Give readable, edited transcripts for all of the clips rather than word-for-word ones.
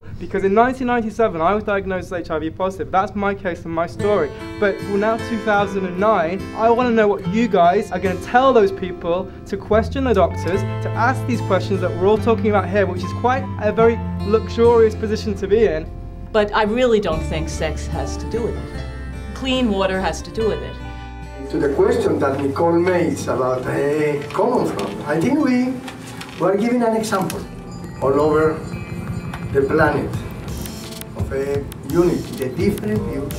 Because in 1997, I was diagnosed as HIV positive. That's my case and my story. But well, now 2009, I want to know what you guys are going to tell those people to question the doctors, to ask these questions that we're all talking about here, which is quite a very luxurious position to be in. But I really don't think sex has to do with it. Clean water has to do with it. To the question that Nicole makes about common front, I think we are giving an example all over the planet of a unity, the different views.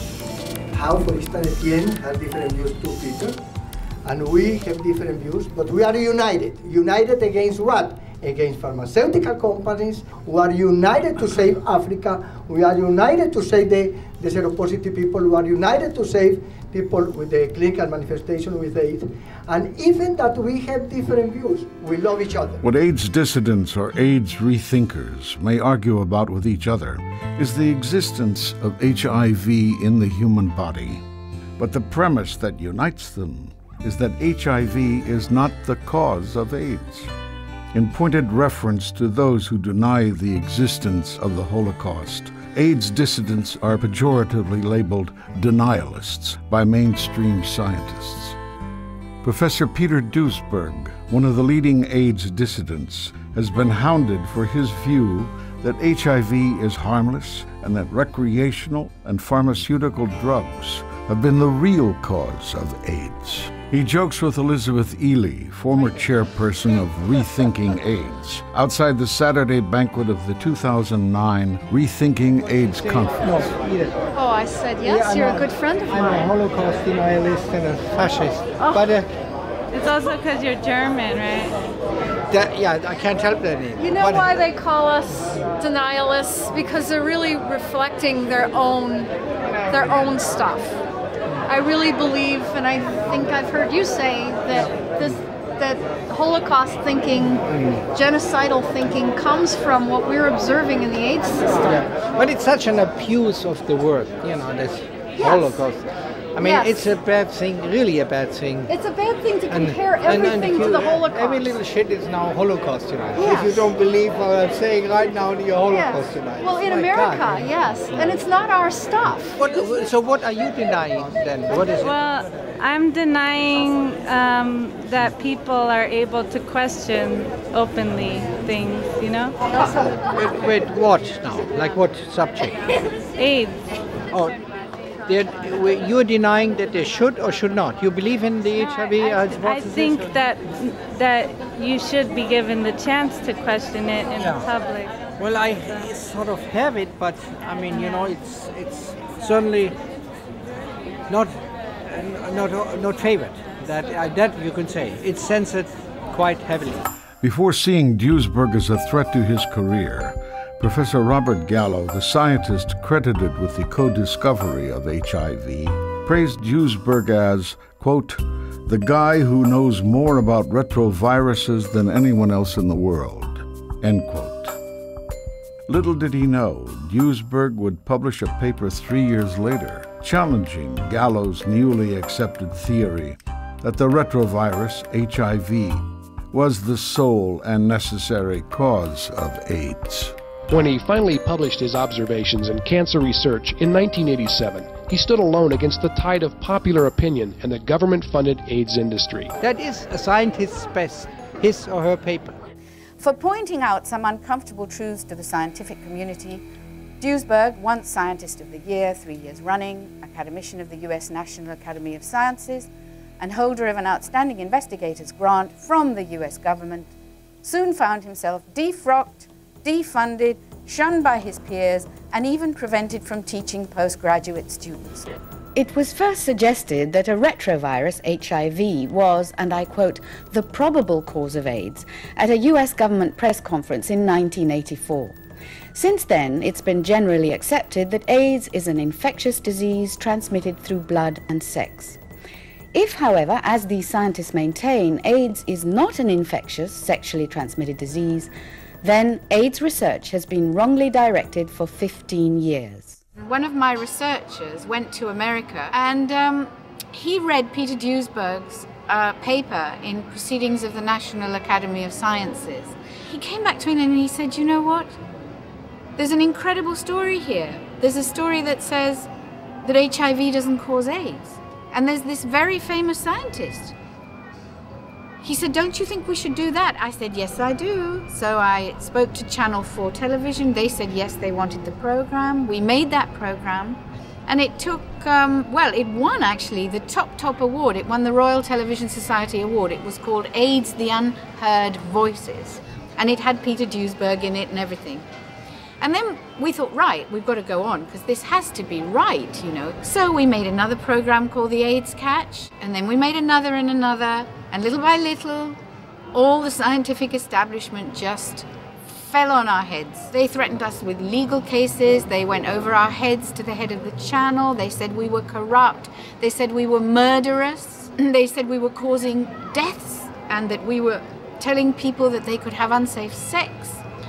How, for instance, Etienne has different views to Peter, and we have different views, but we are united. United against what? Against pharmaceutical companies. We are united to save Africa. We are united to save the seropositive people. We are united to save people with the clinical manifestation with AIDS. And even that we have different views, we love each other. What AIDS dissidents or AIDS rethinkers may argue about with each other is the existence of HIV in the human body. But the premise that unites them is that HIV is not the cause of AIDS. In pointed reference to those who deny the existence of the Holocaust, AIDS dissidents are pejoratively labeled denialists by mainstream scientists. Professor Peter Duesberg, one of the leading AIDS dissidents, has been hounded for his view that HIV is harmless and that recreational and pharmaceutical drugs have been the real cause of AIDS. He jokes with Elizabeth Ely, former chairperson of Rethinking AIDS, outside the Saturday banquet of the 2009 Rethinking AIDS Conference. Oh, I said yes, you're a good friend of mine. I'm a Holocaust denialist and a fascist. Oh. But it's also because you're German, right? yeah, I can't help that name. You know why they call us denialists? Because they're really reflecting their own stuff. I really believe, and I think I've heard you say, that Holocaust thinking, genocidal thinking comes from what we're observing in the AIDS system. Yeah. But it's such an abuse of the word, you know, this Holocaust. I mean, it's a bad thing, really a bad thing. It's a bad thing to compare everything to the Holocaust. Every little shit is now Holocaust tonight. Yes. If you don't believe what I'm saying right now, you're Holocaust tonight. Well, in America, yes. And it's not our stuff. So what are you denying then? What is it? Well, I'm denying that people are able to question openly things, you know? With what now? Like what subject? AIDS. Oh. You're denying that they should or should not? You believe in the HIV? I think that you should be given the chance to question it in public. Well, I sort of have it, but I mean, you know, it's certainly not favored. That you can say. It's censored quite heavily. Before seeing Duesberg as a threat to his career, Professor Robert Gallo, the scientist credited with the co-discovery of HIV, praised Duesberg as, quote, the guy who knows more about retroviruses than anyone else in the world, end quote. Little did he know, Duesberg would publish a paper 3 years later, challenging Gallo's newly accepted theory that the retrovirus, HIV, was the sole and necessary cause of AIDS. When he finally published his observations in Cancer Research in 1987, he stood alone against the tide of popular opinion and the government-funded AIDS industry. That is a scientist's best, his or her paper. For pointing out some uncomfortable truths to the scientific community, Duesberg, once Scientist of the Year 3 years running, Academician of the US National Academy of Sciences, and holder of an Outstanding Investigator's Grant from the US government, soon found himself defrocked, defunded, shunned by his peers, and even prevented from teaching postgraduate students. It was first suggested that a retrovirus, HIV, was, and I quote, the probable cause of AIDS at a US government press conference in 1984. Since then, it's been generally accepted that AIDS is an infectious disease transmitted through blood and sex. If, however, as these scientists maintain, AIDS is not an infectious, sexually transmitted disease, then AIDS research has been wrongly directed for 15 years. One of my researchers went to America and he read Peter Duesberg's paper in Proceedings of the National Academy of Sciences. He came back to me and he said, you know what? There's an incredible story here. There's a story that says that HIV doesn't cause AIDS. And there's this very famous scientist. He said, don't you think we should do that? I said, yes, I do. So I spoke to Channel 4 television. They said, yes, they wanted the program. We made that program. And it took, well, it won actually the top award. It won the Royal Television Society Award. It was called AIDS, the Unheard Voices. And it had Peter Duesberg in it and everything. And then we thought, right, we've got to go on because this has to be right, you know. So we made another program called The AIDS Catch, and then we made another and another, and little by little, all the scientific establishment just fell on our heads. They threatened us with legal cases. They went over our heads to the head of the channel. They said we were corrupt. They said we were murderous. They said we were causing deaths and that we were telling people that they could have unsafe sex.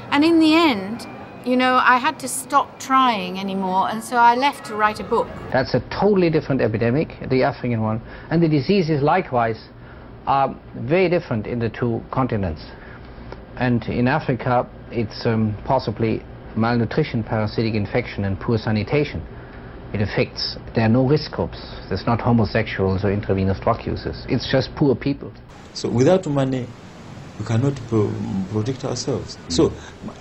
And in the end, you know, I had to stop trying anymore, and so I left to write a book. That's a totally different epidemic, the African one, and the diseases likewise are very different in the two continents. And in Africa, it's possibly malnutrition, parasitic infection, and poor sanitation. It affects, there are no risk groups. There's not homosexuals or intravenous drug users. It's just poor people. So without money, we cannot protect ourselves. So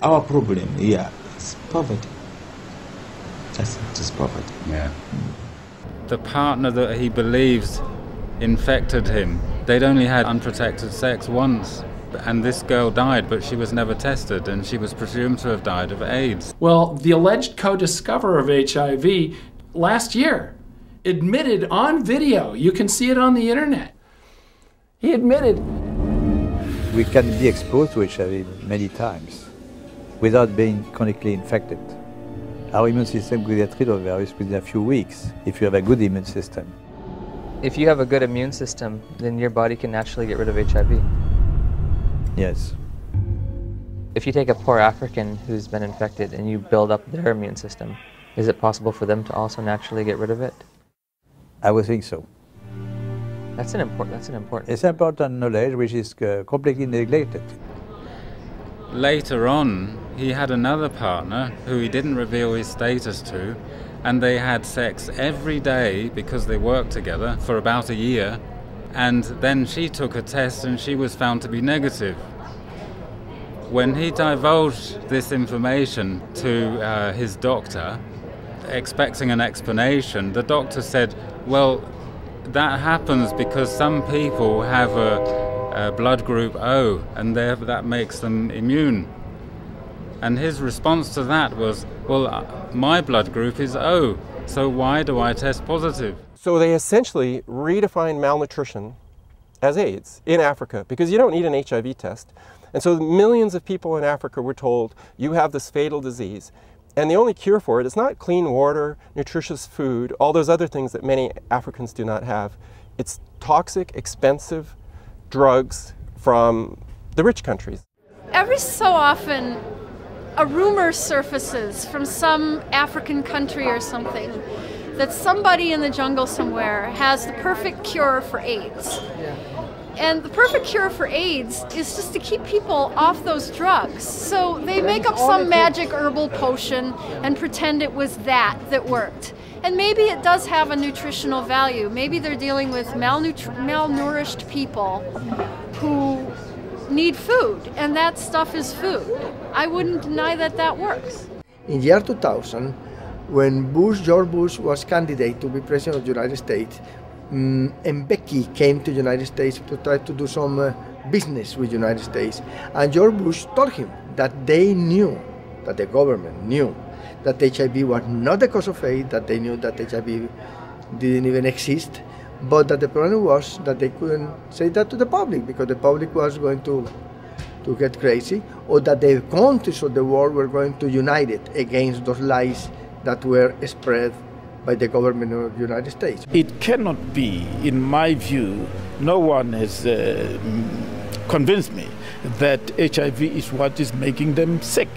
our problem here is poverty. Just poverty. Yeah. The partner that he believes infected him, they'd only had unprotected sex once. And this girl died, but she was never tested, and she was presumed to have died of AIDS. Well, the alleged co-discoverer of HIV last year admitted on video, you can see it on the internet, he admitted. We can be exposed to HIV many times without being chronically infected. Our immune system could get rid of the virus within a few weeks if you have a good immune system. If you have a good immune system, then your body can naturally get rid of HIV. Yes. If you take a poor African who's been infected and you build up their immune system, is it possible for them to also naturally get rid of it? I would think so. That's an important. It's important knowledge which is completely neglected. Later on, he had another partner who he didn't reveal his status to, and they had sex every day because they worked together for about a year. And then she took a test and she was found to be negative. When he divulged this information to his doctor, expecting an explanation, the doctor said, well, that happens because some people have a blood group O, and that makes them immune. And his response to that was, well, my blood group is O, so why do I test positive? So they essentially redefined malnutrition as AIDS in Africa because you don't need an HIV test. And so millions of people in Africa were told, you have this fatal disease. And the only cure for it is not clean water, nutritious food, all those other things that many Africans do not have. It's toxic, expensive drugs from the rich countries. Every so often, a rumor surfaces from some African country or something that somebody in the jungle somewhere has the perfect cure for AIDS. And the perfect cure for AIDS is just to keep people off those drugs. So they make up some magic herbal potion and pretend it was that worked. And maybe it does have a nutritional value. Maybe they're dealing with malnourished people who need food, and that stuff is food. I wouldn't deny that that works. In the year 2000, when George Bush was candidate to be president of the United States, and Becky came to the United States to try to do some business with the United States. And George Bush told him that they knew, that the government knew, that HIV was not the cause of AIDS, that they knew that HIV didn't even exist, but that the problem was that they couldn't say that to the public because the public was going to get crazy, or that the countries of the world were going to unite it against those lies that were spread by the government of the United States. It cannot be, in my view, no one has convinced me that HIV is what is making them sick.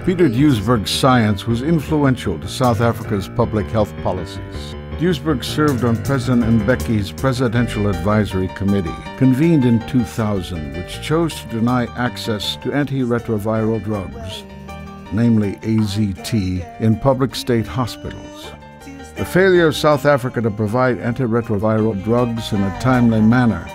Peter Duesberg's science was influential to South Africa's public health policies. Duesberg served on President Mbeki's Presidential Advisory Committee, convened in 2000, which chose to deny access to antiretroviral drugs. namely AZT, in public state hospitals. The failure of South Africa to provide antiretroviral drugs in a timely manner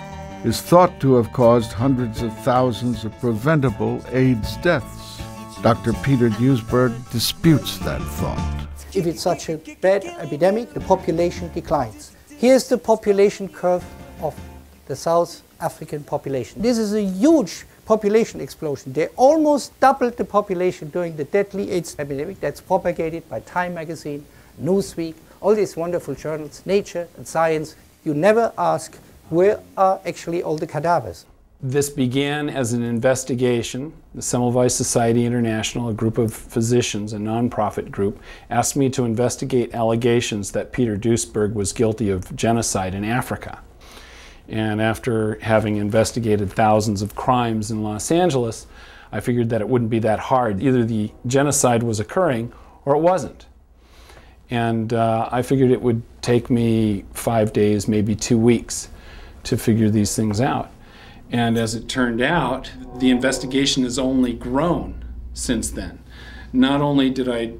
is thought to have caused hundreds of thousands of preventable AIDS deaths. Dr. Peter Duesberg disputes that thought. If it's such a bad epidemic, the population declines. Here's the population curve of the South African population. This is a huge population explosion. They almost doubled the population during the deadly AIDS epidemic that's propagated by Time magazine, Newsweek, all these wonderful journals, Nature and Science. You never ask, where are actually all the cadavers? This began as an investigation. The Semmelweis Society International, a group of physicians, a nonprofit group, asked me to investigate allegations that Peter Duesberg was guilty of genocide in Africa. And after having investigated thousands of crimes in Los Angeles, I figured that it wouldn't be that hard. Either the genocide was occurring or it wasn't. And I figured it would take me 5 days, maybe 2 weeks, to figure these things out. And as it turned out, the investigation has only grown since then. Not only did I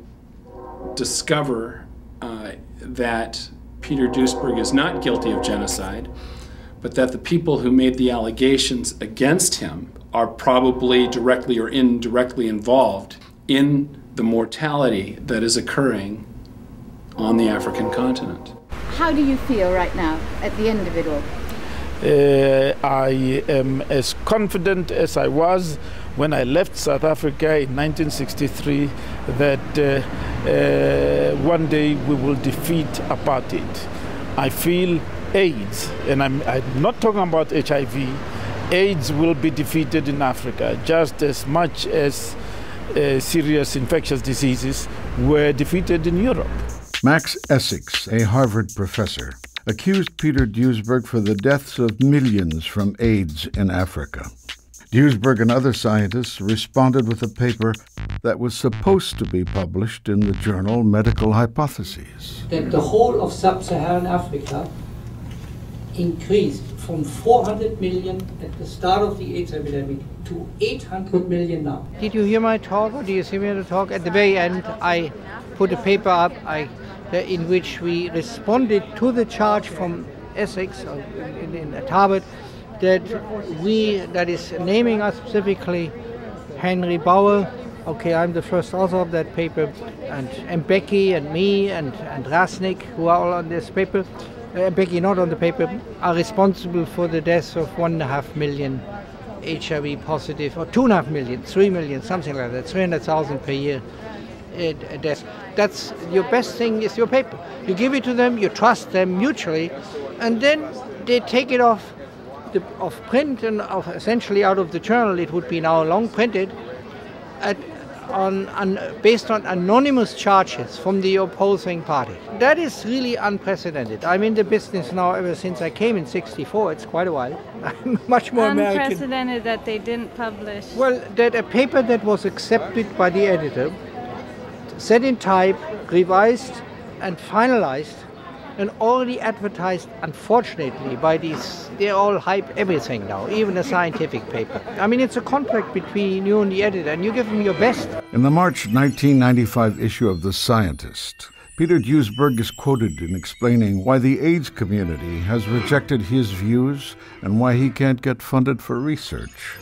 discover that Peter Duesberg is not guilty of genocide, but that the people who made the allegations against him are probably directly or indirectly involved in the mortality that is occurring on the African continent. How do you feel right now at the end of it all? I am as confident as I was when I left South Africa in 1963 that one day we will defeat apartheid. I feel AIDS, and I'm not talking about HIV, AIDS will be defeated in Africa just as much as serious infectious diseases were defeated in Europe. Max Essex, a Harvard professor, accused Peter Duesberg for the deaths of millions from AIDS in Africa. Duesberg and other scientists responded with a paper that was supposed to be published in the journal Medical Hypotheses. That the whole of sub-Saharan Africa increased from 400 million at the start of the AIDS epidemic to 800 million now. Did you hear my talk, or do you see me in the talk? At the very end, I put a paper up in which we responded to the charge from Essex in Harvard that is naming us specifically Henry Bauer. Okay, I'm the first author of that paper, and Becky and me and Rasnik, who are all on this paper, Becky not on the paper, are responsible for the deaths of 1.5 million HIV positive, or 2.5 million, 3 million, something like that, 300,000 per year deaths. That's your best thing is your paper. You give it to them, you trust them mutually, and then they take it off print and essentially out of the journal. It would be now long printed based on anonymous charges from the opposing party. That is really unprecedented. I'm in the business now ever since I came in '64. It's quite a while. I'm much more American. Unprecedented that they didn't publish. Well, that a paper that was accepted by the editor, set in type, revised and finalized, and already advertised, unfortunately, by these, they all hype everything now, even a scientific paper. I mean, it's a contract between you and the editor, and you give them your best. In the March 1995 issue of The Scientist, Peter Duesberg is quoted in explaining why the AIDS community has rejected his views and why he can't get funded for research.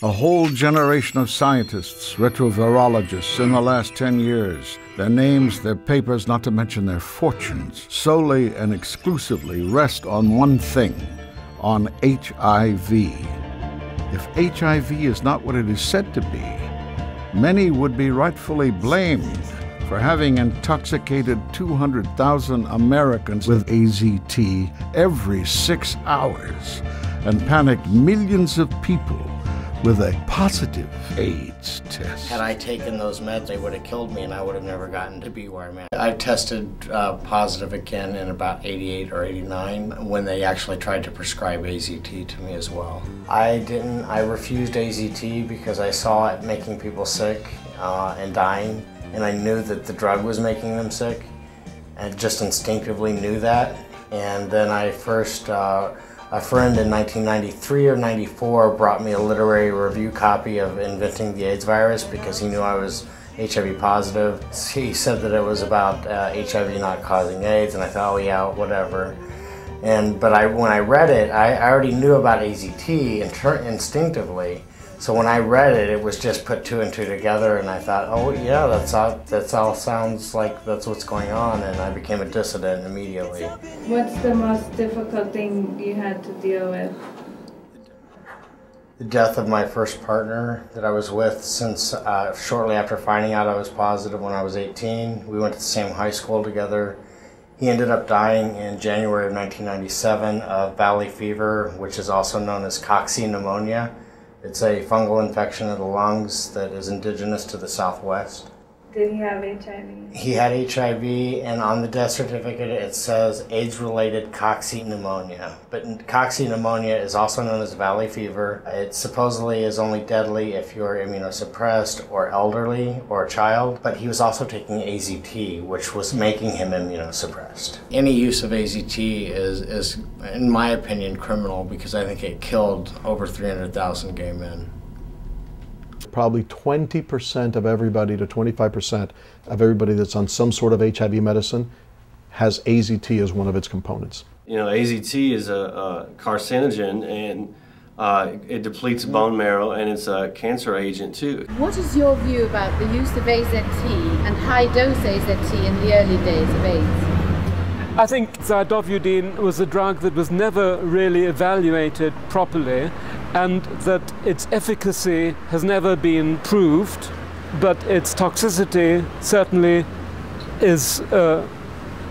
A whole generation of scientists, retrovirologists in the last 10 years, their names, their papers, not to mention their fortunes, solely and exclusively rest on one thing, on HIV. If HIV is not what it is said to be, many would be rightfully blamed for having intoxicated 200,000 Americans with AZT every 6 hours and panicked millions of people with a positive AIDS test. Had I taken those meds, they would have killed me and I would have never gotten to be where I'm at. I tested positive again in about 88 or 89 when they actually tried to prescribe AZT to me as well. I refused AZT because I saw it making people sick and dying, and I knew that the drug was making them sick, and just instinctively knew that. And then a friend in 1993 or 94 brought me a literary review copy of Inventing the AIDS Virus because he knew I was HIV positive. He said that it was about HIV not causing AIDS, and I thought, oh yeah, whatever. But when I read it, I already knew about AZT instinctively. So when I read it, it was just put 2 and 2 together, and I thought, oh yeah, that's all sounds like that's what's going on, and I became a dissident immediately. What's the most difficult thing you had to deal with? The death of my first partner that I was with since shortly after finding out I was positive when I was 18. We went to the same high school together. He ended up dying in January of 1997 of valley fever, which is also known as coccinpneumonia. It's a fungal infection of the lungs that is indigenous to the Southwest. Did he have HIV? He had HIV, and on the death certificate it says AIDS-related coccinpneumonia. But coccinpneumonia is also known as valley fever. It supposedly is only deadly if you're immunosuppressed or elderly or a child, but he was also taking AZT, which was making him immunosuppressed. Any use of AZT is, in my opinion, criminal because I think it killed over 300,000 gay men. Probably 20% of everybody to 25% of everybody that's on some sort of HIV medicine has AZT as one of its components. You know, AZT is a carcinogen, and it depletes bone marrow, and it's a cancer agent too. What is your view about the use of AZT and high-dose AZT in the early days of AIDS? I think zidovudine was a drug that was never really evaluated properly, and that its efficacy has never been proved, but its toxicity certainly is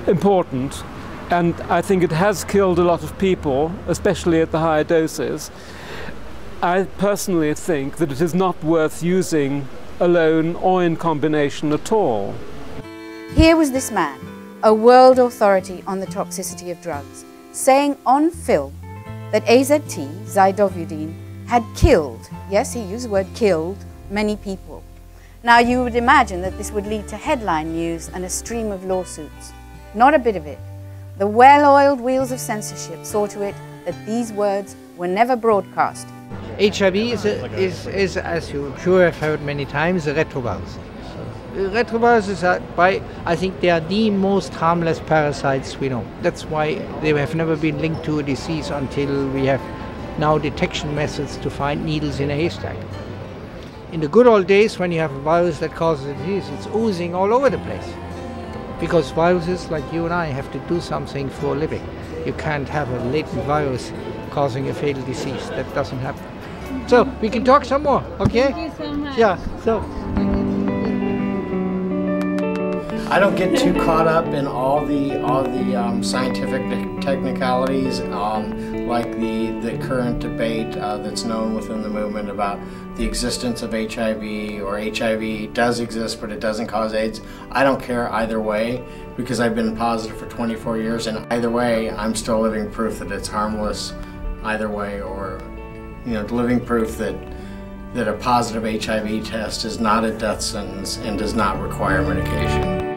important. And I think it has killed a lot of people, especially at the higher doses. I personally think that it is not worth using alone or in combination at all. Here was this man, a world authority on the toxicity of drugs, saying on film that AZT, zidovudine, had killed, yes, he used the word killed, many people. Now you would imagine that this would lead to headline news and a stream of lawsuits. Not a bit of it. The well-oiled wheels of censorship saw to it that these words were never broadcast. HIV is, as you sure have heard many times, a retrovirus. Retroviruses I think they are the most harmless parasites we know. That's why they have never been linked to a disease until we have now detection methods to find needles in a haystack. In the good old days, when you have a virus that causes a disease, it's oozing all over the place. Because viruses like you and I have to do something for a living. You can't have a latent virus causing a fatal disease. That doesn't happen. So we can talk some more, okay? Thank you so much. Yeah. So. I don't get too caught up in all the scientific technicalities, like the current debate that's known within the movement about the existence of HIV, or HIV does exist but it doesn't cause AIDS. I don't care either way because I've been positive for 24 years, and either way I'm still living proof that it's harmless either way, or living proof that a positive HIV test is not a death sentence and does not require medication.